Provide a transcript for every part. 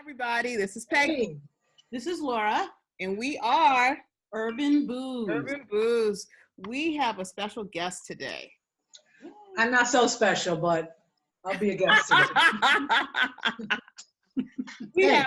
everybody. This is Peggy. Hey, This is Laura, And we are UrbanBooz. UrbanBooz. We have a special guest today. I'm not so special, but I'll be a guest today.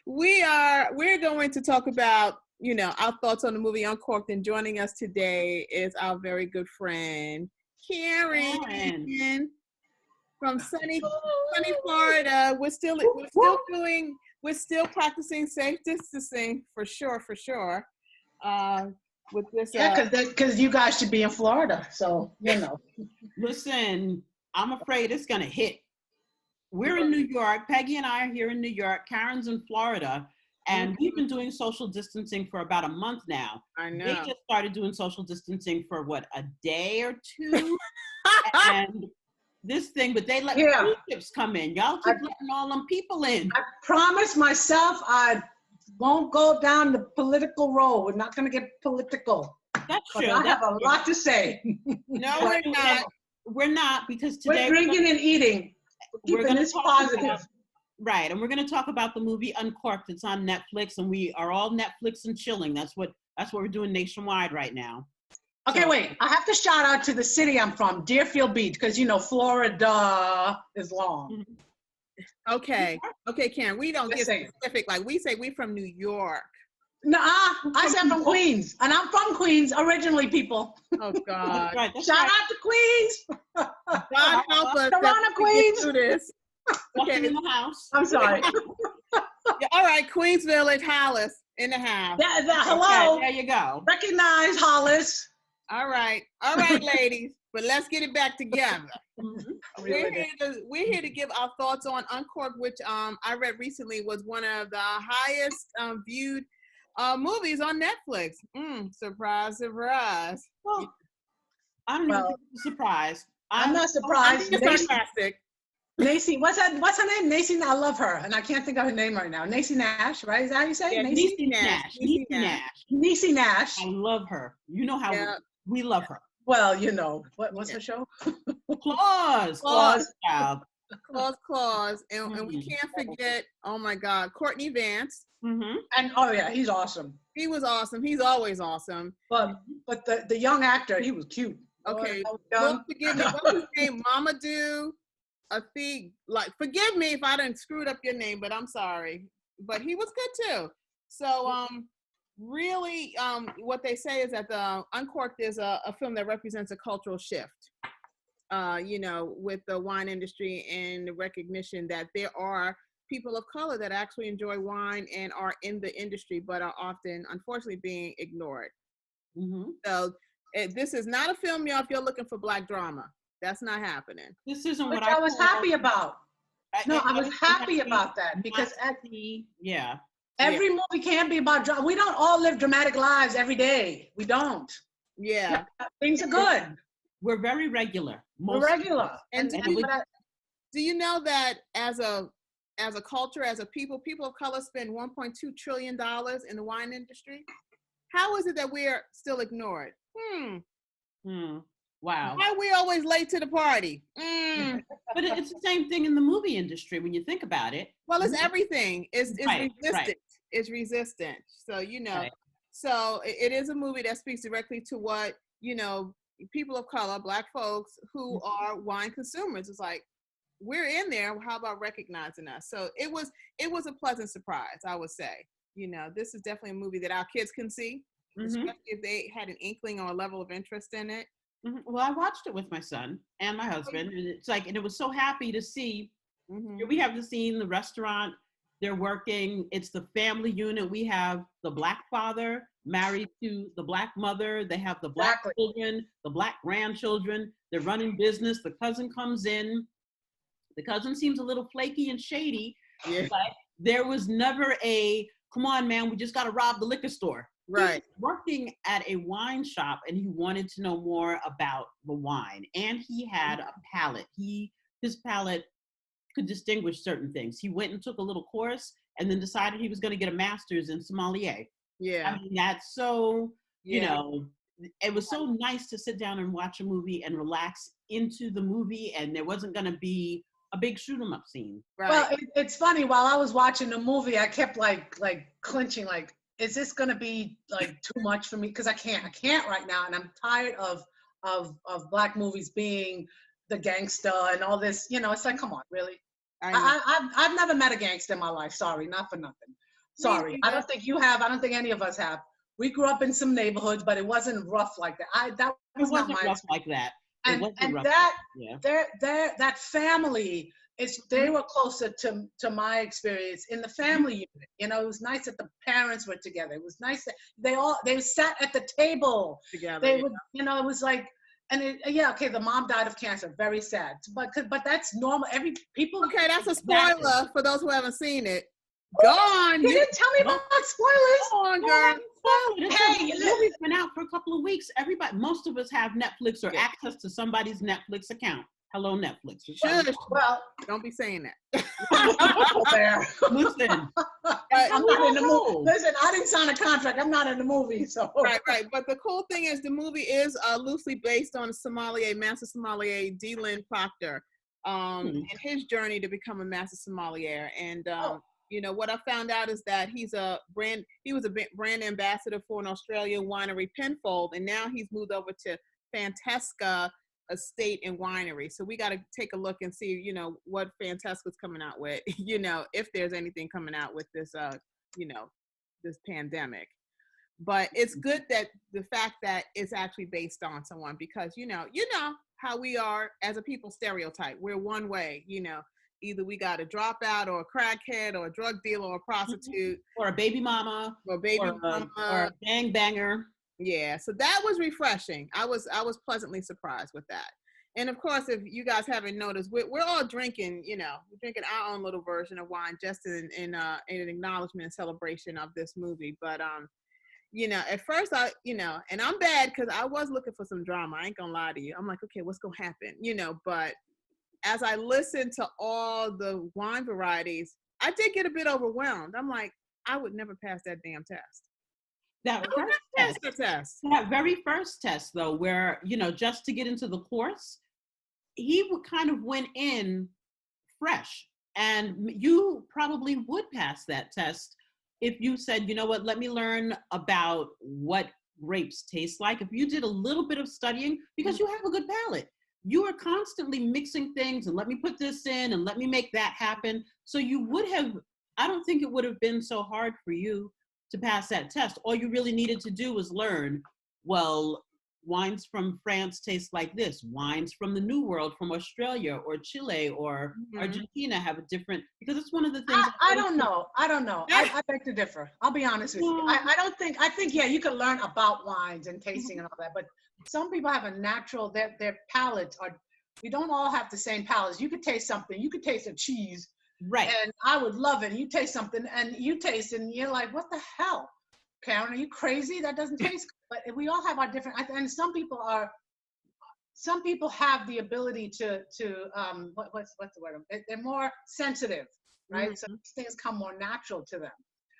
We're going to talk about, our thoughts on the movie Uncorked. And joining us today is our very good friend, Karen. From sunny Florida. We're still practicing safe distancing for sure. With this, because you guys should be in Florida, so Listen, I'm afraid it's gonna hit. We're in New York. Peggy and I are here in New York. Karen's in Florida, and we've been doing social distancing for about a month now. I know. They just started doing social distancing for a day or two, and this thing, but they let cruise ships come in. Y'all keep letting all them people in. I promised myself I won't go down the political road. We're not going to get political. That's true. I have a lot to say. No, we're not. We're not, because today we're drinking and eating. We're going to this positive. Right, and we're going to talk about the movie Uncorked. It's on Netflix, and we are all Netflix and chilling. That's what we're doing nationwide right now. Okay, wait. I have to shout out to the city I'm from, Deerfield Beach, because Florida is long. Okay, Karen. We don't get specific. Like we say, we're from New York. Nah, I said from Queens, and I'm from Queens originally, people. Oh God! That's Shout out to Queens. God help us. Toronto, Queens. Do this. Okay, in the house. I'm sorry. Yeah, all right, Queens Village, Hollis in the house. Hello. Okay, there you go. Recognize Hollis. All right, ladies. But let's get it back together. We're here to give our thoughts on Uncorked, which I read recently was one of the highest viewed movies on Netflix. Surprise, surprise. Well, I don't even think it's a surprise. I'm not surprised. It's sarcastic. Nacy, what's her name? Nacy, I love her, and I can't think of her name right now. Nacy Nash, right? Is that how you say it? Yeah, Niecy Nash. I love her. You know how we love her. Well, what's her show? Claws. And we can't forget, oh my God, Courtney Vance. Mm-hmm. And he's awesome. He was awesome. He's always awesome. But the young actor, he was cute. Okay, well, forgive me. What's his name? Mamadou Athie. Forgive me if I didn't screwed up your name, but I'm sorry. But he was good too. So really, what they say is that the Uncorked is a film that represents a cultural shift. With the wine industry and the recognition that there are people of color that actually enjoy wine and are in the industry, but are often, unfortunately, being ignored. Mm-hmm. So this is not a film, y'all, if you're looking for Black drama. That's not happening. This isn't Which what I was happy about. I was happy about that because every movie can't be about drama. We don't all live dramatic lives every day. We don't. Yeah. Things are good. We're very regular. We're regular. And do you know that as a culture, as a people of color spend $1.2 trillion in the wine industry? How is it that we're still ignored? Wow. Why are we always late to the party? But it's the same thing in the movie industry when you think about it. Well, it's everything. It's Right, resistant. right. It's resistant. So, Right. so it is a movie that speaks directly to what, people of color, Black folks who are wine consumers. It's like, we're in there. How about recognizing us? So it was a pleasant surprise, I would say. This is definitely a movie that our kids can see, especially if they had an inkling or a level of interest in it. Mm-hmm. Well, I watched it with my son and my husband, and it was so happy to see. Here we have the scene, the restaurant, they're working. It's the family unit. We have the Black father married to the Black mother. They have the Black children, the Black grandchildren. They're running business. The cousin comes in. The cousin seems a little flaky and shady, but there was never come on, man, we just got to rob the liquor store. Right. He was working at a wine shop and he wanted to know more about the wine. And he had a palate. His palate could distinguish certain things. He went and took a little course and then decided he was going to get a master's in sommelier. Yeah. I mean, that's so, it was so nice to sit down and watch a movie and relax into the movie. And there wasn't going to be a big shoot 'em up scene. Right. Well, it's funny. While I was watching the movie, I kept like clenching, like, is this gonna be like too much for me? Because I can't right now, and I'm tired of Black movies being the gangster and all this. You know, it's like, come on, really? I've never met a gangster in my life. Sorry, not for nothing. Sorry, I don't think you have. I don't think any of us have. We grew up in some neighborhoods, but it wasn't rough like that. That was not my rough like that. And that family, they were closer to my experience in the family unit. You know, it was nice that the parents were together. It was nice that they sat at the table together. They would, you know, it was like, and the mom died of cancer. Very sad, but that's normal. Okay, that's a spoiler for those who haven't seen it. Go on. You didn't tell me about spoilers. Go on, girl. Hey, the movie's been out for a couple of weeks. Most of us have Netflix or access to somebody's Netflix account. Hello, Netflix. Well, don't be saying that. Listen, I'm not in the movie. Listen, I didn't sign a contract. I'm not in the movie, so. Right. But the cool thing is, the movie is loosely based on master sommelier Dylan Proctor, and his journey to become a master sommelier. And you know, what I found out is that he was a brand ambassador for an Australian winery, Penfold, and now he's moved over to Fantasca Estate and Winery. So we got to take a look and see, you know, what Fantasca's coming out with, you know, if there's anything coming out with this, you know, this pandemic. But it's good that the fact that it's actually based on someone, because, you know how we are as a people stereotype. We're one way, you know. Either we got a dropout or a crackhead or a drug dealer or a prostitute. Or a baby mama. Or a gangbanger. Yeah, so that was refreshing. I was pleasantly surprised with that. And of course, if you guys haven't noticed, we're all drinking, you know, we're drinking our own little version of wine just in an acknowledgement and celebration of this movie. But, you know, at first and I'm bad because I was looking for some drama. I ain't gonna lie to you. I'm like, okay, what's gonna happen? You know, but as I listened to all the wine varieties, I did get a bit overwhelmed. I'm like, I would never pass that damn test. That very first test, though, where, you know, just to get into the course, he kind of went in fresh. And you probably would pass that test if you said, you know what, let me learn about what grapes taste like. If you did a little bit of studying, because you have a good palate. You are constantly mixing things and let me put this in and let me make that happen. So you would have, I don't think it would have been so hard for you to pass that test. All you really needed to do was learn, well, wines from France taste like this. Wines from the New World, from Australia or Chile or Argentina have a different, because it's one of the things. I don't know. I beg to differ. I'll be honest with you. I think, yeah, you can learn about wines and tasting and all that, but some people have a natural, their palates are, we don't all have the same palates. You could taste something, you could taste a cheese, right? And I would love it. And you taste something and you taste and you're like, what the hell? Karen, are you crazy? That doesn't taste good. But we all have our different, and some people have the ability to what's the word? They're more sensitive, right? So these things come more natural to them,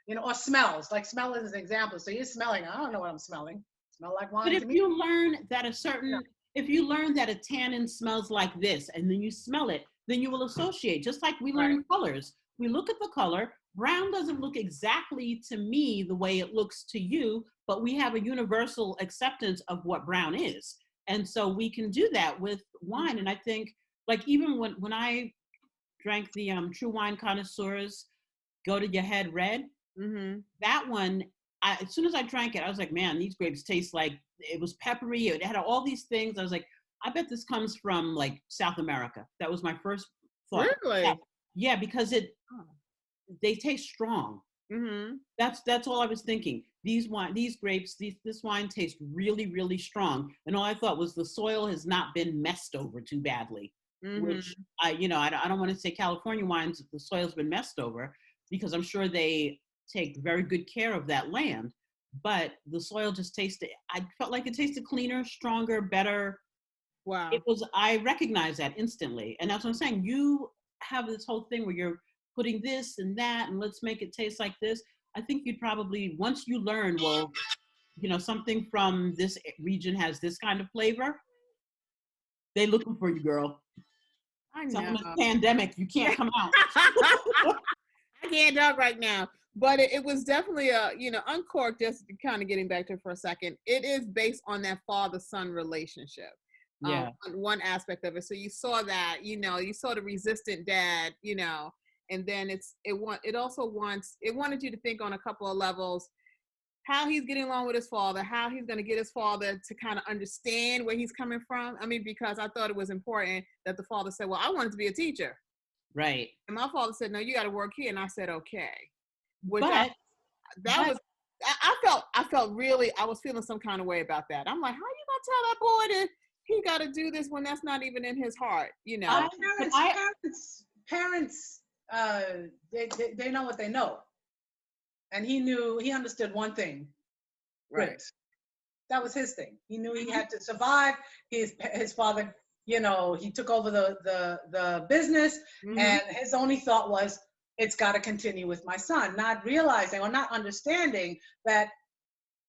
you know, or smells, like smell is an example. So you're smelling, I don't know what I'm smelling. Smell like wine. But if you learn that if you learn that a tannin smells like this, and then you smell it, then you will associate, just like we learn colors. We look at the color. Brown doesn't look exactly to me the way it looks to you, but we have a universal acceptance of what brown is. And so we can do that with wine. And I think, like, even when I drank the True Wine Connoisseurs Go to Your Head Red, that one, as soon as I drank it, I was like, man, these grapes taste like, it was peppery. It had all these things. I was like, I bet this comes from like South America. That was my first thought. Really? Yeah, because they taste strong. That's all I was thinking. These grapes, this wine tastes really, really strong. And all I thought was the soil has not been messed over too badly. Which I don't want to say California wines, the soil's been messed over, because I'm sure they take very good care of that land, but the soil just tasted, I felt like it tasted cleaner, stronger, better. Wow. I recognize that instantly. And that's what I'm saying. You have this whole thing where you're putting this and that, and let's make it taste like this. I think you'd probably, once you learn, well, you know, something from this region has this kind of flavor, they looking for you, girl. I Some know. of this pandemic, you can't come out. I can't talk right now. But it was definitely Uncorked, just kind of getting back to it for a second. It is based on that father-son relationship. Yeah. One aspect of it. So you saw that, you saw the resistant dad, and then it wanted you to think on a couple of levels how he's getting along with his father, how he's going to get his father to kind of understand where he's coming from. I mean, because I thought it was important that the father said, well, I wanted to be a teacher. Right. And my father said, no, you got to work here. And I said, okay. I was feeling some kind of way about that. I'm like, how you going to tell that boy that he got to do this when that's not even in his heart, Parents, they know what they know. And he understood one thing. Right. Grit. That was his thing. He knew he had to survive. His father, he took over the business, and his only thought was, it's got to continue with my son, not realizing or not understanding that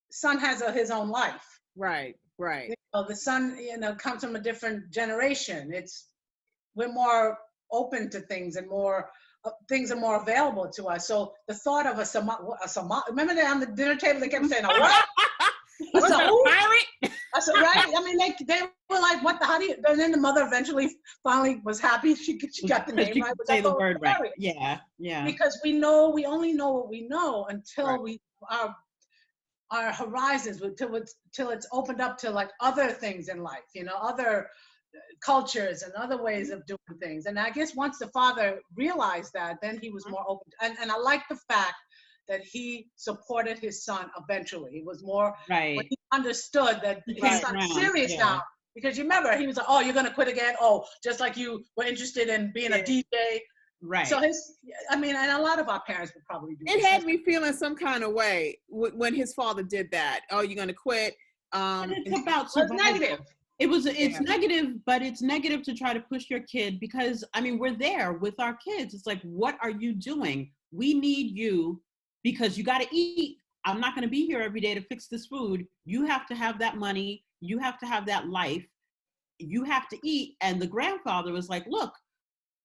son has his own life. Right. The son, comes from a different generation. We're more open to things, and more things are more available to us. So the thought of a Somali, remember on the dinner table they kept saying, a what? What's a pirate? I said, right? I mean, they were like, what the, how do you, and then the mother finally was happy she got the name right. Say the word right. Yeah. Because we only know what we know until our horizons, till it's opened up to like other things in life, other cultures and other ways of doing things. And I guess once the father realized that, then he was more open. And I like the fact that he supported his son eventually. He was more, when he understood that his son's serious now. Because you remember, he was like, oh, you're going to quit again? Oh, just like you were interested in being a DJ. Right. So and a lot of our parents would probably do it. Had me feeling some kind of way when his father did that. Oh, you're going to quit? It's about survival. It's negative. It's negative, but it's negative to try to push your kid, because I mean, we're there with our kids. It's like, what are you doing? We need you because you got to eat. I'm not going to be here every day to fix this food. You have to have that money. You have to have that life. You have to eat. And the grandfather was like, look,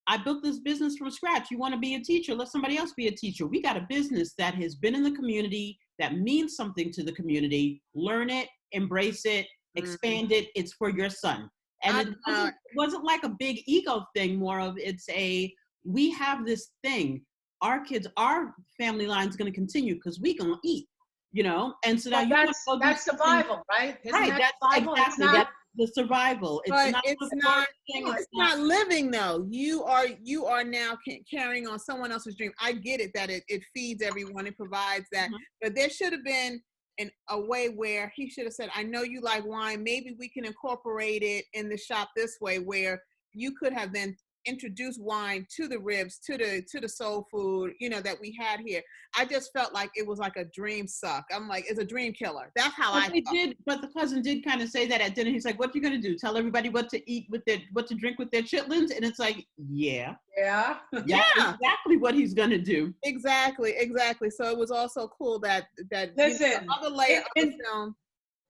I built this business from scratch. You want to be a teacher? Let somebody else be a teacher. We got a business that has been in the community, that means something to the community. Learn it, embrace it, expand it. It's for your son. And it wasn't like a big ego thing, more of we have this thing. Our family line is going to continue because we're going to eat, And so now that's survival, right? That's survival? exactly that's the survival. It's not living though. You are now carrying on someone else's dream. I get it that it feeds everyone, it provides that, but there should have been a way where he should have said, I know you like wine, maybe we can incorporate it in the shop this way, where you could have then introduced wine to the ribs, to the soul food, that we had here. I just felt like it was like a dream suck. I'm like, it's a dream killer. That's how I felt. But the cousin did kind of say that at dinner. He's like, what you gonna do? Tell everybody what to eat what to drink with their chitlins? And it's like, yeah, exactly what he's gonna do. Exactly. So it was also cool that listen, other layer of the film.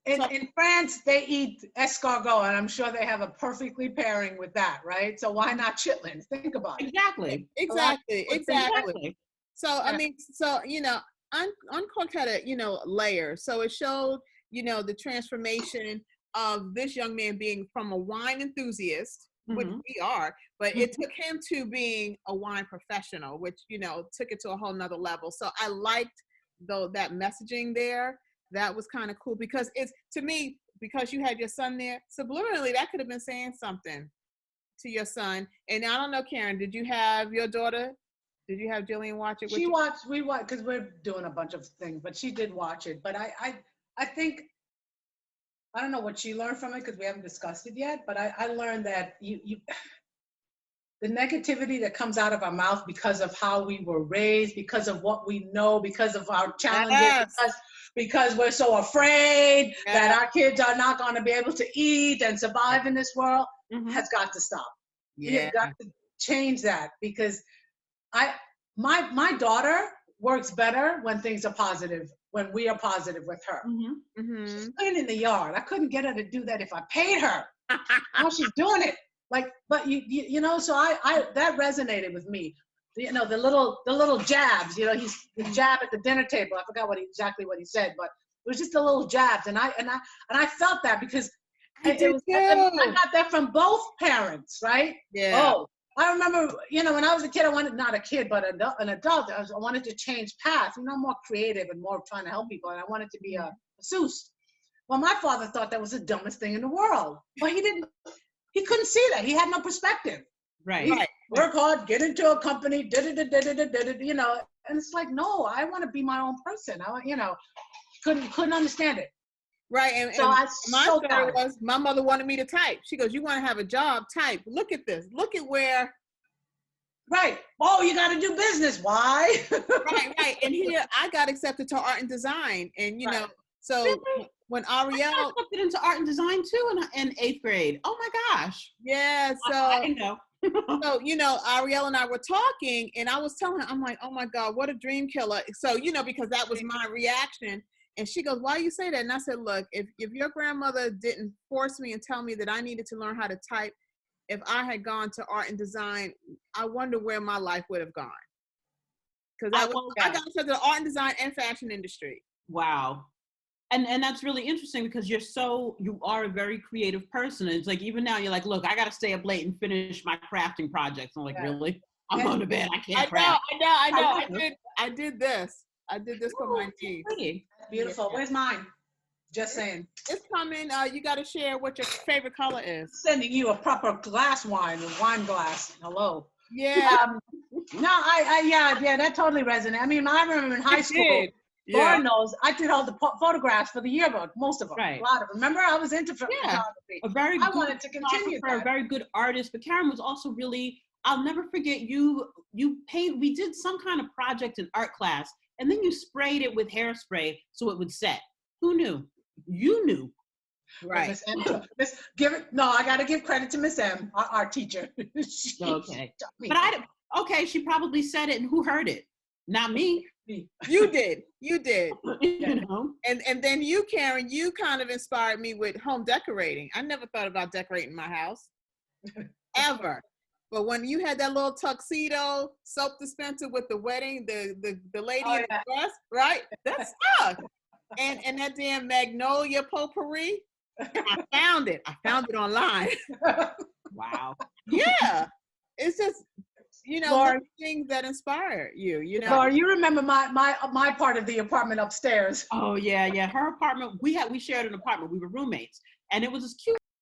In France, they eat escargot, and I'm sure they have a perfectly pairing with that, right? So why not chitlins? Think about it. Exactly. So, I mean, Uncorked had a layer. So it showed, the transformation of this young man being from a wine enthusiast, which we are, but it took him to being a wine professional, which, took it to a whole nother level. So I liked that messaging there. That was kind of cool, because it's, to me, because you had your son there, subliminally that could have been saying something to your son. And I don't know, Karen, did you have your daughter? Did you have Jillian watch it? We watched, because we're doing a bunch of things, but she did watch it. But I think, I don't know what she learned from it, because we haven't discussed it yet, but I learned that the negativity that comes out of our mouth because of how we were raised, because of what we know, because of our challenges, because we're so afraid that our kids are not going to be able to eat and survive in this world, has got to stop. We have got to change that, because my daughter works better when things are positive, when we are positive with her. She's cleaning the yard. I couldn't get her to do that if I paid her. Now she's doing it. Like, but you know, so I that resonated with me. You know, the little jabs. You know, he's the jab at the dinner table. I forgot exactly what he said, but it was just the little jabs, and I felt that because I got that from both parents, right? Yeah. Oh, I remember, you know, when I was a kid, I wanted, not a kid, but an adult, I wanted to change paths, you know, more creative and more trying to help people, and I wanted to be a masseuse. Well, my father thought that was the dumbest thing in the world, but he couldn't see that. He had no perspective. Right. Work hard, get into a company, you know, and it's like, no, I want to be my own person. You know, couldn't understand it. Right, and my story was my mother wanted me to type. She goes, "You want to have a job? Type. Look at this. Look at where." Right. Oh, you got to do business. Why? right. And here I got accepted to art and design, and you know, so really? When Ariel I got accepted into art and design too in 8th grade. Oh my gosh. Yeah. So I didn't know. So, you know, Ariel and I were talking, and I was telling her, I'm like, oh my God, what a dream killer. So, you know, because that was my reaction. And she goes, why you say that? And I said, look, if your grandmother didn't force me and tell me that I needed to learn how to type, if I had gone to art and design, I wonder where my life would have gone. Because I got into the art and design and fashion industry. Wow. And that's really interesting because you are a very creative person. And it's like, even now you're like, look, I got to stay up late and finish my crafting projects. I'm like, really? I'm going to bed. I can't craft. I know. I did this. For my niece. Pretty. Beautiful. Yeah. Where's mine? Just saying. It's coming. You got to share what your favorite color is. Sending you a proper glass wine, a wine glass. Hello. Yeah. No, yeah, that totally resonates. I mean, I remember in high school. Lord knows, I did all the photographs for the yearbook, most of them. Right. A lot of them. Remember, I was into photography. I wanted to continue that. A very good artist, but Karen was also really, I'll never forget you paint, we did some kind of project in art class, and then you sprayed it with hairspray so it would set. Who knew? You knew. Right. Miss M, I got to give credit to Miss M, our teacher. Okay. But she probably said it, and who heard it? Not me. You did. You know. And then you, Karen, you kind of inspired me with home decorating. I never thought about decorating my house. Ever. But when you had that little tuxedo soap dispenser with the wedding, the lady in the dress, right? That stuck. And that damn magnolia potpourri. I found it. I found it online. Wow. Yeah. It's just, you know, Lauren, things that inspire you, you know. Lauren, you remember my part of the apartment upstairs. Oh yeah. Her apartment, we shared an apartment. We were roommates. And it was this cute